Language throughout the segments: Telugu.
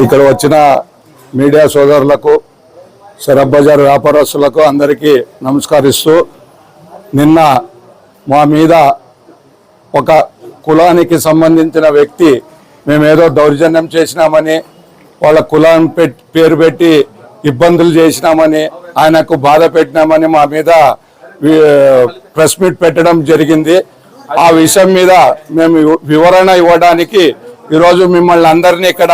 ఇక్కడ వచ్చిన మీడియా సోదరులకు, షరఫ్ బజార్ వ్యాపారస్తులకు అందరికీ నమస్కరిస్తూ, నిన్న మా మీద ఒక కులానికి సంబంధించిన వ్యక్తి మేమేదో దౌర్జన్యం చేసినామని, వాళ్ళ కులాన్ని పేరు పెట్టి ఇబ్బందులు చేసినామని, ఆయనకు బాధ పెట్టినామని మా మీద ప్రెస్ మీట్ పెట్టడం జరిగింది. ఆ విషయం మీద మేము వివరణ ఇవ్వడానికి ఈరోజు మిమ్మల్ని అందరినీ ఇక్కడ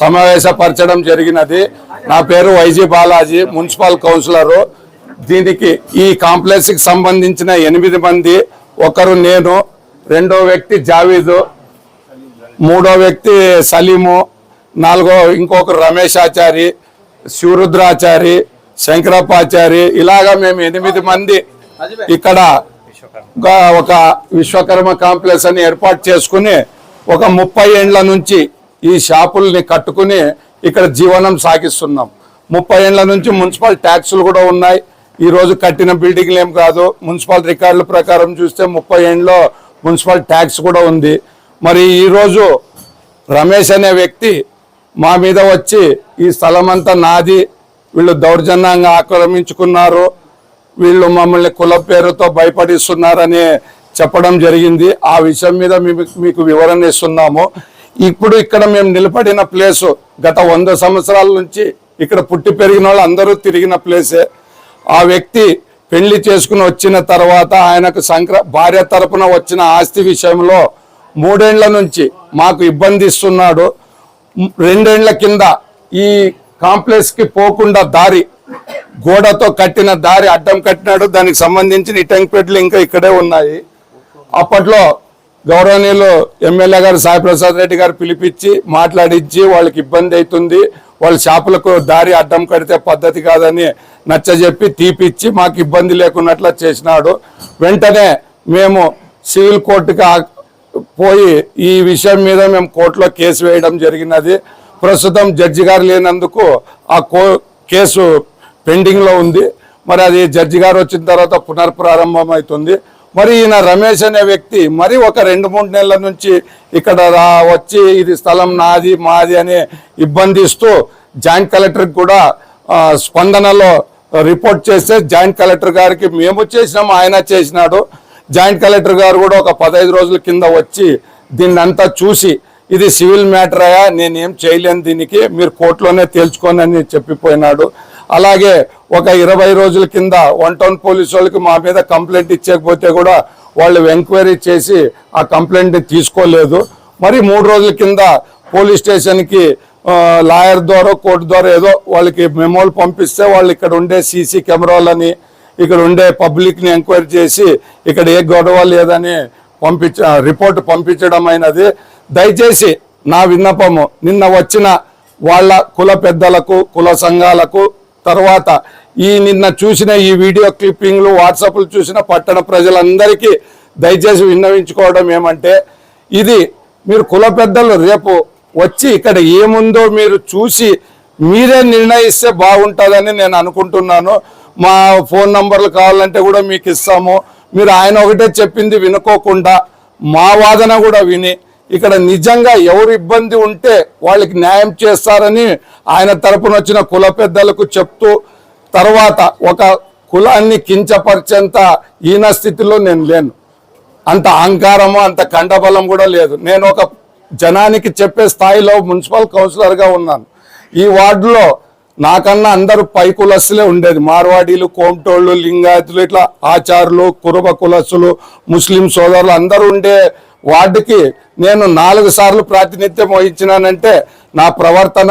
సమావేశపరచడం జరిగినది. నా పేరు వైజీ బాలాజీ, మున్సిపల్ కౌన్సిలరు. దీనికి ఈ కాంప్లెక్స్కి సంబంధించిన 8 మంది, ఒకరు నేను, రెండో వ్యక్తి జావీదు, మూడో వ్యక్తి సలీము, నాలుగో ఇంకొకరు రమేశాచారి, శివరుద్రాచారి, శంకరప్పాచారి, ఇలాగా మేము 8 మంది ఇక్కడ ఒక విశ్వకర్మ కాంప్లెక్స్ అని ఏర్పాటు చేసుకుని ఒక 30 ఏండ్ల నుంచి ఈ షాపుల్ని కట్టుకుని ఇక్కడ జీవనం సాగిస్తున్నాం. 30 ఏండ్ల నుంచి మున్సిపల్ ట్యాక్సులు కూడా ఉన్నాయి. ఈరోజు కట్టిన బిల్డింగ్లు ఏం కాదు, మున్సిపల్ రికార్డుల ప్రకారం చూస్తే 30 ఏండ్లో మున్సిపల్ ట్యాక్స్ కూడా ఉంది. మరి ఈరోజు రమేష్ అనే వ్యక్తి మా మీద వచ్చి ఈ స్థలం అంతా నాది, వీళ్ళు దౌర్జన్యంగా ఆక్రమించుకున్నారు, వీళ్ళు మమ్మల్ని కుల పేరుతో భయపడిస్తున్నారని చెప్పడం జరిగింది. ఆ విషయం మీద మీకు వివరణ ఇస్తున్నాము. ఇప్పుడు ఇక్కడ మేము నిలబడిన ప్లేసు గత 100 సంవత్సరాల నుంచి ఇక్కడ పుట్టి పెరిగిన వాళ్ళు అందరూ తిరిగిన ప్లేసే. ఆ వ్యక్తి పెళ్లి చేసుకుని వచ్చిన తర్వాత ఆయనకు భార్య తరపున వచ్చిన ఆస్తి విషయంలో 3 ఏండ్ల నుంచి మాకు ఇబ్బంది ఇస్తున్నాడు. 2 ఏండ్ల కింద ఈ కాంప్లెక్స్కి పోకుండా దారి, గోడతో కట్టిన దారి అడ్డం కట్టినాడు. దానికి సంబంధించిన ఇటంకిపెట్లు ఇంకా ఇక్కడే ఉన్నాయి. అప్పట్లో గౌరవనీయులు ఎమ్మెల్యే గారు సాయిప్రసాద్ రెడ్డి గారు పిలిపించి మాట్లాడించి వాళ్ళకి ఇబ్బంది అవుతుంది, వాళ్ళ షాపులకు దారి అడ్డం కడితే పద్ధతి కాదని నచ్చజెప్పి తీపిచ్చి మాకు ఇబ్బంది లేకున్నట్లా చేసినాడు. వెంటనే మేము సివిల్ కోర్టుకి పోయి ఈ విషయం మీద మేము కోర్టులో కేసు వేయడం జరిగినది. ప్రస్తుతం జడ్జి గారు లేనందుకు ఆ కేసు పెండింగ్లో ఉంది. మరి అది జడ్జి గారు వచ్చిన తర్వాత పునర్ప్రారంభం అవుతుంది. మరి ఈయన రమేష్ అనే వ్యక్తి మరి ఒక 2-3 నెలల నుంచి ఇక్కడ వచ్చి ఇది స్థలం నాది మాది అని ఇబ్బందిస్తూ జాయింట్ కలెక్టర్కి కూడా స్పందనలో రిపోర్ట్ చేస్తే జాయింట్ కలెక్టర్ గారికి మేము చేసినాము, ఆయన చేసినాడు. జాయింట్ కలెక్టర్ గారు కూడా ఒక 15 రోజుల కింద వచ్చి దీన్ని అంతా చూసి ఇది సివిల్ మ్యాటర్ అయ్యా, నేనేం చేయలేను, దీనికి మీరు కోర్టులోనే తేల్చుకోని అని చెప్పిపోయినాడు. అలాగే ఒక 20 రోజుల కింద 1 టౌన్ పోలీసు వాళ్ళకి మా మీద కంప్లైంట్ ఇచ్చకపోతే కూడా వాళ్ళు ఎంక్వైరీ చేసి ఆ కంప్లైంట్ని తీసుకోలేదు. మరి 3 రోజుల కింద పోలీస్ స్టేషన్కి లాయర్ ద్వారా కోర్టు ద్వారా ఏదో వాళ్ళకి మెమోలు పంపిస్తే వాళ్ళు ఇక్కడ ఉండే సీసీ కెమెరాలని, ఇక్కడ ఉండే పబ్లిక్ని ఎంక్వైరీ చేసి ఇక్కడ ఏ గొడవ లేదని రిపోర్ట్ పంపించడం అయినది. దయచేసి నా విన్నపము, నిన్న వచ్చిన వాళ్ళ కుల పెద్దలకు, కుల సంఘాలకు, తర్వాత నిన్న చూసిన ఈ వీడియో క్లిప్పింగ్లు, వాట్సాప్లు చూసిన పట్టణ ప్రజలందరికీ దయచేసి విన్నవించుకోవడం ఏమంటే, ఇది మీరు కుల పెద్దలు రేపు వచ్చి ఇక్కడ ఏముందో మీరు చూసి మీరే నిర్ణయిస్తే బాగుంటుందని నేను అనుకుంటున్నాను. మా ఫోన్ నంబర్లు కావాలంటే కూడా మీకు ఇస్తాము. మీరు ఆయన ఒకటే చెప్పింది వినుకోకుండా మా వాదన కూడా విని ఇక్కడ నిజంగా ఎవరు ఇబ్బంది ఉంటే వాళ్ళకి న్యాయం చేస్తారని ఆయన తరపున వచ్చిన కుల పెద్దలకు చెప్తూ, తర్వాత ఒక కులాన్ని కించపరిచేంత ఈన స్థితిలో నేను లేను. అంత అహంకారము, అంత కండబలం కూడా లేదు. నేను ఒక జనానికి చెప్పే స్థాయిలో మున్సిపల్ కౌన్సిలర్గా ఉన్నాను. ఈ వార్డులో నాకన్నా అందరూ పై కులస్తులే ఉండేది. మార్వాడీలు, కోమటోళ్ళు, లింగాయతులు, ఇట్లా ఆచారులు, కురుబ కులస్తులు, ముస్లిం సోదరులు అందరూ ఉండే వార్డుకి నేను 4 సార్లు ప్రాతినిధ్యం వహించినానంటే నా ప్రవర్తన,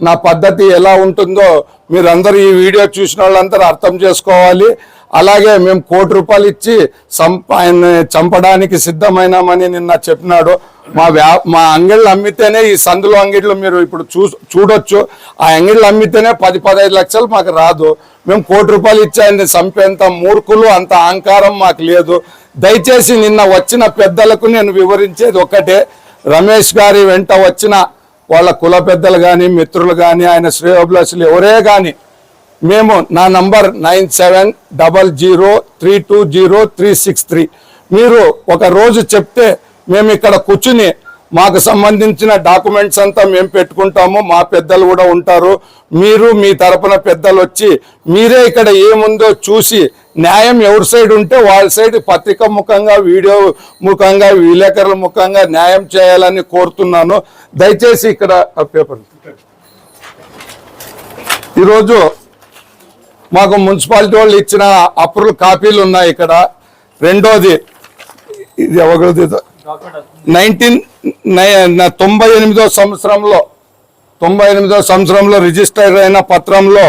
నా పద్ధతి ఎలా ఉంటుందో మీరందరూ ఈ వీడియో చూసిన వాళ్ళందరూ అర్థం చేసుకోవాలి. అలాగే మేము ₹1 ఇచ్చి ఆయన్ని చంపడానికి సిద్ధమైనామని నిన్న చెప్పినాడు. మా అంగిళ్ళు అమ్మితేనే ఈ సందులో అంగిళ్ళు మీరు ఇప్పుడు చూడొచ్చు. ఆ అంగిళ్ళు అమ్మితేనే 10-15 లక్షలు మాకు రాదు. మేము ₹1 ఇచ్చి ఆయన్ని చంపేంత మూర్ఖులు, అంత అహంకారం మాకు లేదు. దయచేసి నిన్న వచ్చిన పెద్దలకు నేను వివరించేది ఒక్కటే, రమేష్ గారి వెంట వచ్చిన వాళ్ళ కుల పెద్దలు కానీ, మిత్రులు కానీ, ఆయన శ్రేయోభిలాషులు ఎవరే కానీ, మేము నా నంబర్ 9700320363 మీరు ఒక రోజు చెప్తే మేము ఇక్కడ కూర్చుని మాకు సంబంధించిన డాక్యుమెంట్స్ అంతా మేము పెట్టుకుంటాము, మా పెద్దలు కూడా ఉంటారు, మీరు మీ తరపున పెద్దలు వచ్చి మీరే ఇక్కడ ఏముందో చూసి న్యాయం ఎవరి సైడ్ ఉంటే వాళ్ళ సైడ్ పత్రిక ముఖంగా, వీడియో ముఖంగా, విలేకరుల ముఖంగా న్యాయం చేయాలని కోరుతున్నాను. దయచేసి ఇక్కడ పేపర్ ఈరోజు మాకు మున్సిపాలిటీ వాళ్ళు ఇచ్చిన అప్రూవల్ కాపీలు ఉన్నాయి ఇక్కడ. రెండోది ఇది ఎవరిది 98వ సంవత్సరంలో రిజిస్టర్ అయిన పత్రంలో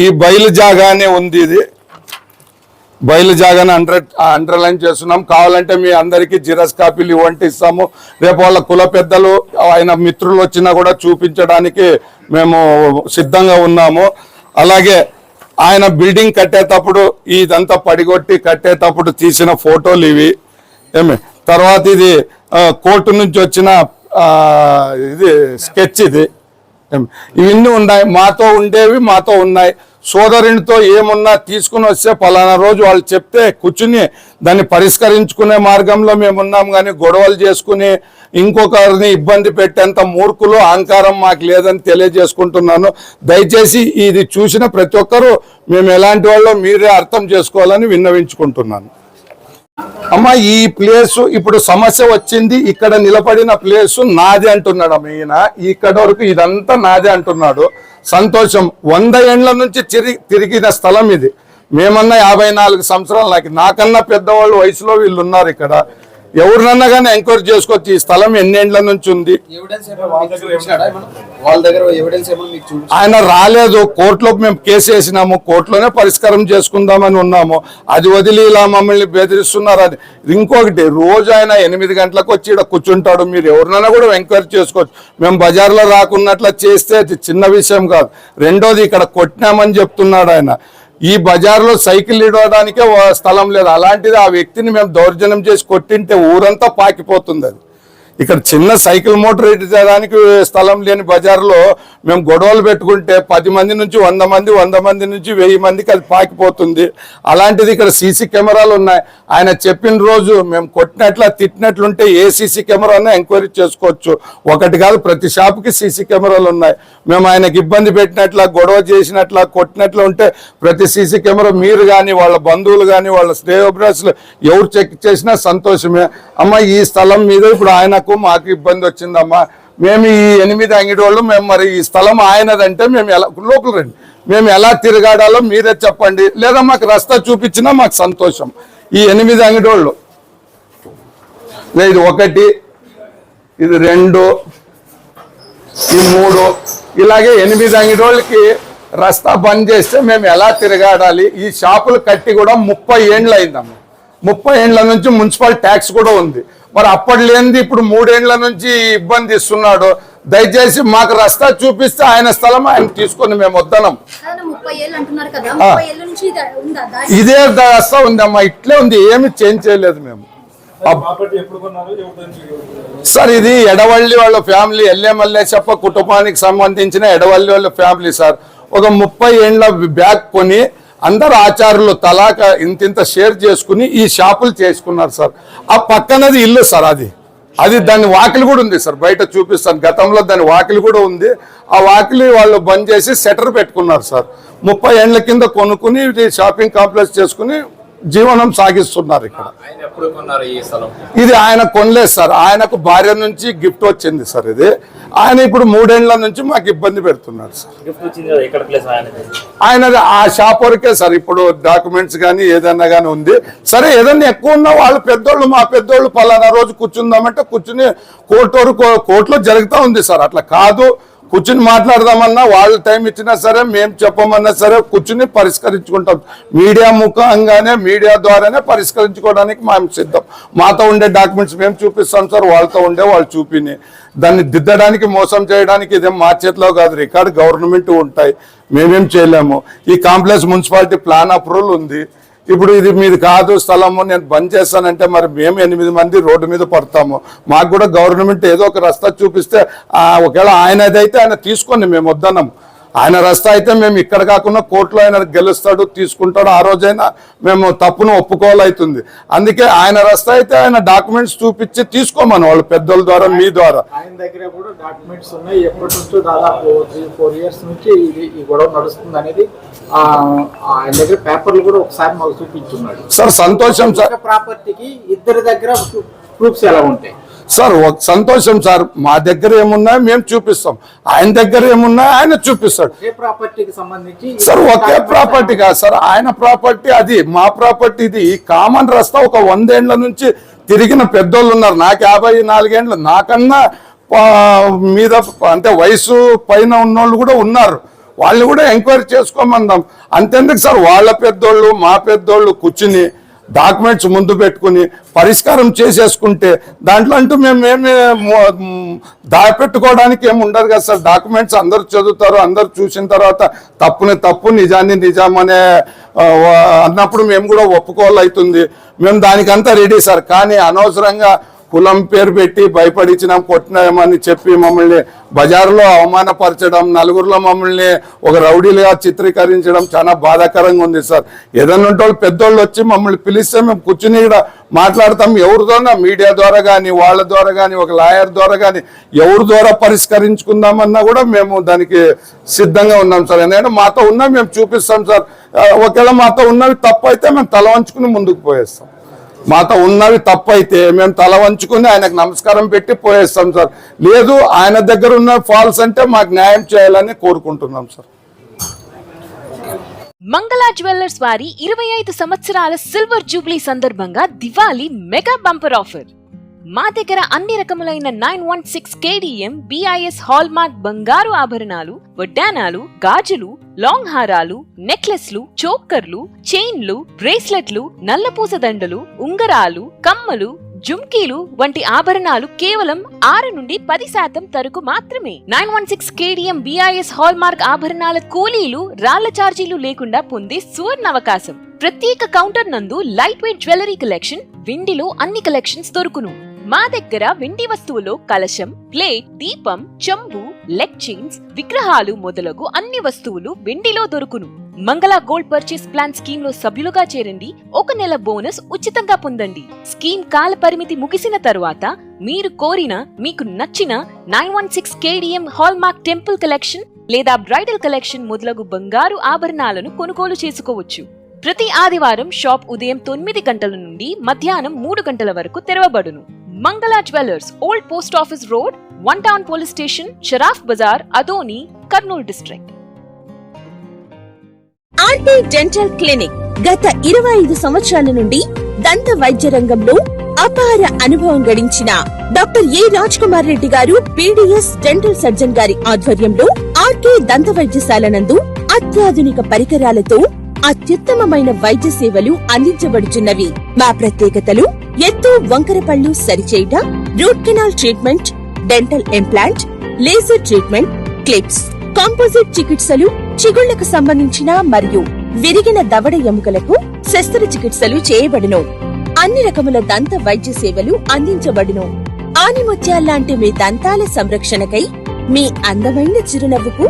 ఈ బయలు జాగానే ఉంది. ఇది బయలు జాగానే అండర్లైన్ చేస్తున్నాం. కావాలంటే మీ అందరికీ జిరాక్స్ కాపీలు ఇవ్వండి, ఇస్తాము. రేపు వాళ్ళ కుల పెద్దలు ఆయన మిత్రులు వచ్చినా కూడా చూపించడానికి మేము సిద్ధంగా ఉన్నాము. అలాగే ఆయన బిల్డింగ్ కట్టేటప్పుడు ఇదంతా పడిగొట్టి కట్టేటప్పుడు తీసిన ఫోటోలు ఇవి. తర్వాత ఇది కోర్టు నుంచి వచ్చిన ఇది స్కెచ్. ఇది ఇవన్నీ ఉన్నాయి, మాతో ఉండేవి మాతో ఉన్నాయి. సోదరునితో ఏమున్నా తీసుకుని వస్తే పలానా రోజు వాళ్ళు చెప్తే కూర్చుని దాన్ని పరిష్కరించుకునే మార్గంలో మేము ఉన్నాం. కానీ గొడవలు చేసుకుని ఇంకొకరిని ఇబ్బంది పెట్టేంత మూర్ఖులు అహంకారం మాకు లేదని తెలియజేసుకుంటున్నాను. దయచేసి ఇది చూసిన ప్రతి ఒక్కరూ మేము ఎలాంటి వాళ్ళో మీరే అర్థం చేసుకోవాలని విన్నవించుకుంటున్నాను. అమ్మ, ఈ ప్లేసు ఇప్పుడు సమస్య వచ్చింది, ఇక్కడ నిలబడిన ప్లేసు నాది అంటున్నాడు అమ్మ. ఈయన ఇక్కడ వరకు ఇదంతా నాదే అంటున్నాడు. సంతోషం. 100 ఏండ్ల నుంచి తిరిగిన స్థలం ఇది. మేమన్నా 54 సంవత్సరాలు, నాకన్నా పెద్దవాళ్ళు వయసులో వీళ్ళు ఉన్నారు ఇక్కడ. ఎవరినన్నా కానీ ఎంక్వైరీ చేసుకోవచ్చు. ఈ స్థలం ఎన్నేండ్ల నుంచి ఉంది. ఆయన రాలేదు. కోర్టులో మేము కేసు వేసినాము, కోర్టులోనే పరిష్కారం చేసుకుందామని ఉన్నాము. అది వదిలి ఇలా మమ్మల్ని బెదిరిస్తున్నారు. అది ఇంకొకటి, రోజు ఆయన 8 గంటలకు వచ్చి ఇక్కడ కూర్చుంటాడు. మీరు ఎవరినైనా కూడా ఎంక్వైరీ చేసుకోవచ్చు. మేము బజార్లో రాకున్నట్లా చేస్తే అది చిన్న విషయం కాదు. రెండోది, ఇక్కడ కొట్టినామని చెప్తున్నాడు ఆయన. ఈ బజార్లో సైకిల్ ఇడవడానికే స్థలం లేదు. అలాంటిది ఆ వ్యక్తిని మేము దౌర్జన్యం చేసి కొట్టింటే ఊరంతా పాకిపోతుంది. అది ఇక్కడ చిన్న సైకిల్ మోటార్ ఇడడానికి స్థలం లేని బజార్లో మేము గొడవలు పెట్టుకుంటే 10 మంది నుంచి 100 మంది, 100 మంది నుంచి 1000 మందికి అది పాకిపోతుంది. అలాంటిది ఇక్కడ సీసీ కెమెరాలు ఉన్నాయి. ఆయన చెప్పిన రోజు మేము కొట్టినట్ల తిట్టినట్లుంటే ఏ సీసీ కెమెరానే ఎంక్వైరీ చేసుకోవచ్చు. ఒకటి కాదు, ప్రతి షాపుకి సీసీ కెమెరాలు ఉన్నాయి. మేము ఆయనకి ఇబ్బంది పెట్టినట్ల, గొడవ చేసినట్ల, కొట్టినట్లు ఉంటే ప్రతి సీసీ కెమెరా మీరు కానీ, వాళ్ళ బంధువులు కానీ, వాళ్ళ శ్రేయోభిలాషులు ఎవరు చెక్ చేసినా సంతోషమే. అమ్మ, ఈ స్థలం మీద ఇప్పుడు ఆయనకు మాకు ఇబ్బంది వచ్చిందమ్మా. మేము ఈ 8 అంగడి వాళ్ళు మేము మరి ఈ స్థలం ఆయనదంటే మేము ఎలా లోపల రండి, మేము ఎలా తిరగాడాలో మీరే చెప్పండి. లేదా మాకు రస్తా చూపించినా మాకు సంతోషం. ఈ 8 అంగడి వాళ్ళు, ఇది 1, ఇది 2, ఈ 3, ఇలాగే 8 అంగడి వాళ్ళకి రస్తా బంద్ చేస్తే మేము ఎలా తిరగాడాలి? ఈ షాపులు కట్టి కూడా 30 ఏండ్లు అయిందమ్మా. 30 ఏండ్ల నుంచి మున్సిపల్ ట్యాక్స్ కూడా ఉంది. మరి అప్పటి లేనిది ఇప్పుడు 3 ఏండ్ల నుంచి ఇబ్బంది ఇస్తున్నాడు. దయచేసి మాకు రస్తా చూపిస్తే ఆయన స్థలం ఆయన తీసుకొని మేము వద్దనం. ఇదే రస్తా ఉందమ్మా, ఇట్లే ఉంది, ఏమి చేంజ్ చేయలేదు మేము. సార్, ఇది ఎడవల్లి వాళ్ళ ఫ్యామిలీ, ఎల్లెమల్లేశప్ప కుటుంబానికి సంబంధించిన ఎడవల్లి వాళ్ళ ఫ్యామిలీ సార్. ఒక 30 ఏండ్ల బ్యాగ్ కొని అందరు ఆచారులు తలాక ఇంత షేర్ చేసుకుని ఈ షాపులు చేసుకున్నారు సార్. ఆ పక్కనది ఇల్లు సార్. అది దాని వాకిలి కూడా ఉంది సార్, బయట చూపిస్తాను. గతంలో దాని వాకిలి కూడా ఉంది. ఆ వాకిలి వాళ్ళు బంద్ చేసి షట్టర్ పెట్టుకున్నారు సార్. 30 ఏండ్ల కింద కొనుక్కుని షాపింగ్ కాంప్లెక్స్ చేసుకుని జీవనం సాగిస్తున్నారు ఇక్కడ. ఇది ఆయన కొనలేదు సార్, ఆయనకు భార్య నుంచి గిఫ్ట్ వచ్చింది సార్. ఇది ఆయన ఇప్పుడు 3 ఏండ్ల నుంచి మాకు ఇబ్బంది పెడుతున్నారు సార్. ఆయనది ఆ షాప్ వరకే సార్. ఇప్పుడు డాక్యుమెంట్స్ కానీ ఏదన్నా కానీ ఉంది. సరే, ఏదన్నా ఎక్కువ ఉన్నా వాళ్ళు పెద్దోళ్ళు, మా పెద్దోళ్ళు పలానా రోజు కూర్చుందామంటే కూర్చుని కోర్టులో జరుగుతూ ఉంది సార్. అట్లా కాదు, కూర్చుని మాట్లాడదామన్నా వాళ్ళు టైం ఇచ్చినా సరే, మేము చెప్పమన్నా సరే కూర్చుని పరిష్కరించుకుంటాం. మీడియా ముఖంగానే, మీడియా ద్వారానే పరిష్కరించుకోవడానికి మేము సిద్ధం. మాతో ఉండే డాక్యుమెంట్స్ మేము చూపిస్తాం సార్, వాళ్ళతో ఉండే వాళ్ళు చూపిని దాన్ని దిద్దడానికి, మోసం చేయడానికి ఇదేం మా చేతిలో కాదు. రికార్డు గవర్నమెంట్ ఉంటాయి, మేమేం చేయలేము. ఈ కాంప్లెక్స్ మున్సిపాలిటీ ప్లాన్ అప్రూవల్ ఉంది. ఇప్పుడు ఇది మీది కాదు స్థలము, నేను బంద్ చేస్తానంటే మరి మేము 8 మంది రోడ్డు మీద పడతాము. మాకు కూడా గవర్నమెంట్ ఏదో ఒక రస్తా చూపిస్తే, ఒకవేళ ఆయన ఏదైతే ఆయన తీసుకొని మేము వద్దన్నాం. ఆయన రస్తా అయితే మేము ఇక్కడ కాకుండా కోర్టులో ఆయన గెలుస్తాడు, తీసుకుంటాడు, ఆ రోజైనా మేము తప్పును ఒప్పుకోవాలవుతుంది. అందుకే ఆయన రస్తా అయితే ఆయన డాక్యుమెంట్స్ చూపించి తీసుకోమని వాళ్ళు పెద్దోళ్ళ ద్వారా మీ ద్వారా. ఆయన దగ్గర కూడా డాక్యుమెంట్స్ ఉన్నాయి. ఎప్పటి నుంచో దాదాపు 3-4 ఇయర్స్ నుంచి ఈ గొడవ నడుస్తుంది అనేది ఆయన దగ్గర పేపర్లు కూడా ఒకసారి మాకు చూపించున్నాడు. సార్ సంతోషం సార్. ప్రాపర్టీకి ఇద్దరి దగ్గర ప్రూఫ్స్ ఎలా ఉంటాయి సార్? సంతోషం సార్. మా దగ్గర ఏమున్నాయో మేము చూపిస్తాం, ఆయన దగ్గర ఏమున్నాయో ఆయన చూపిస్తాడు. ప్రాపర్టీకి సంబంధించి సార్ ఒకే ప్రాపర్టీ కాదు సార్, ఆయన ప్రాపర్టీ అది, మా ప్రాపర్టీ ఇది. ఈ కామన్ రస్తా ఒక 100 ఏళ్ల నుంచి తిరిగిన పెద్దోళ్ళు ఉన్నారు. నాకు 54 ఏళ్ళు, నాకన్నా మీద అంటే వయసు పైన ఉన్నోళ్ళు కూడా ఉన్నారు. వాళ్ళు కూడా ఎంక్వైరీ చేసుకోమందాం. అంతెందుకు సార్, వాళ్ళ పెద్దోళ్ళు మా పెద్దోళ్ళు కూర్చుని డాక్యుమెంట్స్ ముందు పెట్టుకుని పరిష్కారం చేసేసుకుంటే దాంట్లో అంటూ మేమేమి దాపెట్టుకోవడానికి ఏమి ఉండదు కదా సార్. డాక్యుమెంట్స్ అందరు చదువుతారు, అందరు చూసిన తర్వాత తప్పుని తప్పు, నిజాన్ని నిజం అనే అన్నప్పుడు మేము కూడా ఒప్పుకోవాలవుతుంది. మేము దానికంతా రెడీ సార్. కానీ అనవసరంగా కులం పేరు పెట్టి భయపడించినాం, కొట్టినామని చెప్పి మమ్మల్ని బజారులో అవమానపరచడం, నలుగురిలో మమ్మల్ని ఒక రౌడీలుగా చిత్రీకరించడం చాలా బాధాకరంగా ఉంది సార్. ఏదైనా ఉంటే పెద్దోళ్ళు వచ్చి మమ్మల్ని పిలిస్తే మేము కూర్చుని ఇక్కడ మాట్లాడతాం. ఎవరితోనా మీడియా ద్వారా కానీ, వాళ్ళ ద్వారా కానీ, ఒక లాయర్ ద్వారా కానీ, ఎవరి ద్వారా పరిష్కరించుకుందామన్నా కూడా మేము దానికి సిద్ధంగా ఉన్నాం సార్. ఎందుకంటే మాతో ఉన్నవి మేము చూపిస్తాం సార్. ఒకవేళ మాతో ఉన్నవి తప్పు అయితే మేము తల వంచుకుని ముందుకు పోయేస్తాం. మాతో ఉన్నవి తప్పైతే మేము తల వంచుకుని ఆయనకు నమస్కారం పెట్టి పోయేస్తాం సార్. లేదు ఆయన దగ్గర ఉన్న ఫాల్స్ అంటే మాకు న్యాయం చేయాలని కోరుకుంటున్నాం సార్. మంగళ జ్యువెలర్స్ వారి 25 సంవత్సరాల సిల్వర్ జూబ్లీ సందర్భంగా దివాళీ మెగా బంపర్ ఆఫర్. మా దగ్గర అన్ని రకములైన 916 KDM BIS హాల్మార్క్ బంగారు ఆభరణాలు, వడ్డానాలు, గాజులు, లాంగ్ హారాలు, నెక్లెస్లు, చోకర్లు, చైన్లు, బ్రేస్లెట్లు, నల్లపూస దండలు, ఉంగరాలు, కమ్మలు, జుమ్కీలు వంటి ఆభరణాలు కేవలం 6 నుండి 10% తరకు మాత్రమే. 916 KDM BIS హాల్మార్క్ ఆభరణాల కూలీలు, రాళ్ల ఛార్జీలు లేకుండా పొందే సువర్ణ అవకాశం. ప్రత్యేక కౌంటర్ నందు లైట్ వెయిట్ జ్యువెలరీ కలెక్షన్, వెండిలో అన్ని కలెక్షన్స్ దొరుకును. మా దగ్గర వెండి వస్తువులో కలశం, ప్లేట్, దీపం, చెంబు, లెగ్ చైన్స్, విగ్రహాలు మొదలగు అన్ని వస్తువులు వెండిలో దొరుకును. మంగళ గోల్డ్ పర్చేస్ ప్లాన్ స్కీమ్ లో సభ్యులుగా చేరండి. 1 నెల బోనస్ ఉచితంగా పొందండి. స్కీమ్ కాల పరిమితి ముగిసిన తరువాత మీరు కోరిన, మీకు నచ్చిన 916 KDM హాల్మార్క్ టెంపుల్ కలెక్షన్ లేదా బ్రైడల్ కలెక్షన్ మొదలగు బంగారు ఆభరణాలను కొనుగోలు చేసుకోవచ్చు. ప్రతి ఆదివారం షాప్ ఉదయం 9 గంటల నుండి మధ్యాహ్నం 3 గంటల వరకు తెరవబడును. Mangala jewellers, old post office road, 1 town police station, Sharaf Bazar, Adoni, Kurnool district. RT dental clinic గత 25 సంవత్సరాల నుండి దంత వైద్య రంగంలో అపార అనుభవం గడించిన డాక్టర్ ఏ రాజ్ కుమార్ రెడ్డి గారు PDS డెంటల్ సర్జన్ గారి ఆధ్వర్యంలో ఆర్కే దంత వైద్యశాల నందు అత్యాధునిక పరికరాలతో అత్యుత్తమమైన వైద్య సేవలు అందించబడుచున్నవి. మా ప్రత్యేకతలు: ఎత్తు వంకర పళ్ళు సరిచేయుట, root canal treatment, dental implant, laser treatment, clips, composite చికిత్సలు, చిగుళ్లకు సంబంధించిన మరియు విరిగిన దవడ ఎముకలకు శస్త్రచికిత్సలు చేయబడును. అన్ని రకముల దంత వైద్య సేవలు అందించబడును. ఆనిముత్యాల్లాంటి మీ దంతాల సంరక్షణకై మీ అందమైన చిరునవ్వుకు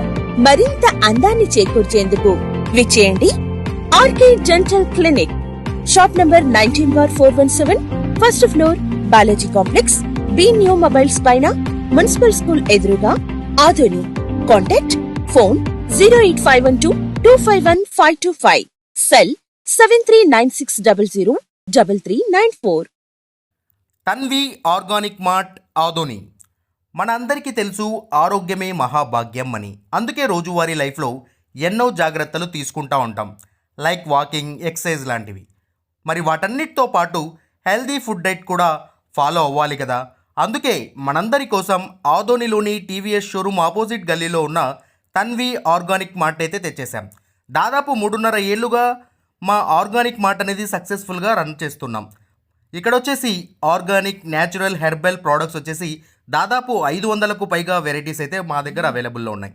మరింత అందాన్ని చేకూర్చేందుకు విచ్చేయండి RK dental clinic. Shop number 19/417, first floor, Balaji complex, B new mobiles పైన, మున్సిపల్ స్కూల్ ఎదురుగా, Adoni. Contact phone 08512251525, cell 7396003394. Tanvi organic mart, Adoni. మన అందరికీ తెలుసు, ఆరోగ్యమే మహాభాగ్యం అని. అందుకే రోజువారీ లైఫ్లో ఎన్నో జాగ్రత్తలు తీసుకుంటూ ఉంటాం, లైక్ వాకింగ్, ఎక్సర్సైజ్ లాంటివి. మరి వాటన్నిటితో పాటు హెల్దీ ఫుడ్ డైట్ కూడా ఫాలో అవ్వాలి కదా. అందుకే మనందరి కోసం ఆదోనిలోని TVS షోరూమ్ ఆపోజిట్ గల్లీలో ఉన్న తన్వి ఆర్గానిక్ మార్ట్ అయితే తెచ్చేసాం. దాదాపు 3.5 ఏళ్ళుగా మా ఆర్గానిక్ మార్ట్ అనేది సక్సెస్ఫుల్గా రన్ చేస్తున్నాం. ఇక్కడ వచ్చేసి ఆర్గానిక్, న్యాచురల్, హెర్బల్ ప్రోడక్ట్స్ వచ్చేసి దాదాపు 500కు పైగా వెరైటీస్ అయితే మా దగ్గర అవైలబుల్లో ఉన్నాయి.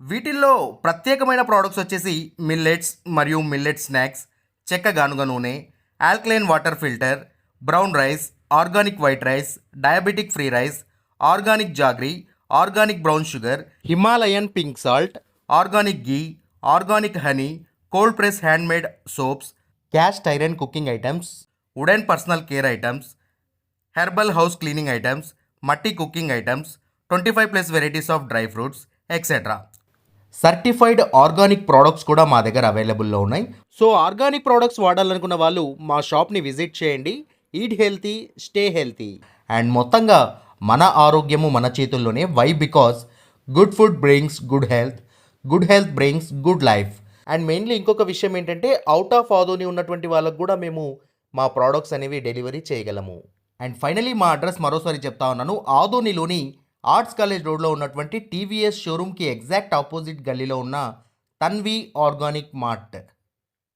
వీటిల్లో ప్రత్యేకమైన ప్రోడక్ట్స్ వచ్చేసి మిల్లెట్స్ మరియు మిల్లెట్ స్నాక్స్, చెక్క గానుగ నూనె, alkaline water filter, brown rice, organic white rice, diabetic free rice, organic jaggery, organic brown sugar, Himalayan pink salt, organic ghee, organic honey, cold press handmade soaps, cast iron cooking items, wooden personal care items, herbal house cleaning items, మట్టి cooking items, 25+ varieties of dry fruits etcetera. Certified organic products కూడా మా దగ్గర అవైలబుల్లో ఉన్నాయి. సో ఆర్గానిక్ ప్రోడక్ట్స్ వాడాలనుకున్న వాళ్ళు మా షాప్ని విజిట్ చేయండి. Eat healthy, stay healthy. And మొత్తంగా మన ఆరోగ్యము మన చేతుల్లోనే. Why? Because good food brings good health brings good life. And mainly ఇంకొక విషయం ఏంటంటే అవుట్ ఆఫ్ ఆదోని ఉన్నటువంటి వాళ్ళకు కూడా మేము మా ప్రోడక్ట్స్ అనేవి డెలివరీ చేయగలము. అండ్ ఫైనలీ మా అడ్రస్ మరోసారి చెప్తా ఉన్నాను. ఆదోనిలోని ఆర్ట్స్ కాలేజ్ రోడ్లో ఉన్నటువంటి టీవీఎస్ షోరూమ్కి ఎగ్జాక్ట్ ఆపోజిట్ గల్లీలో ఉన్న తన్వి ఆర్గానిక్ మార్ట్.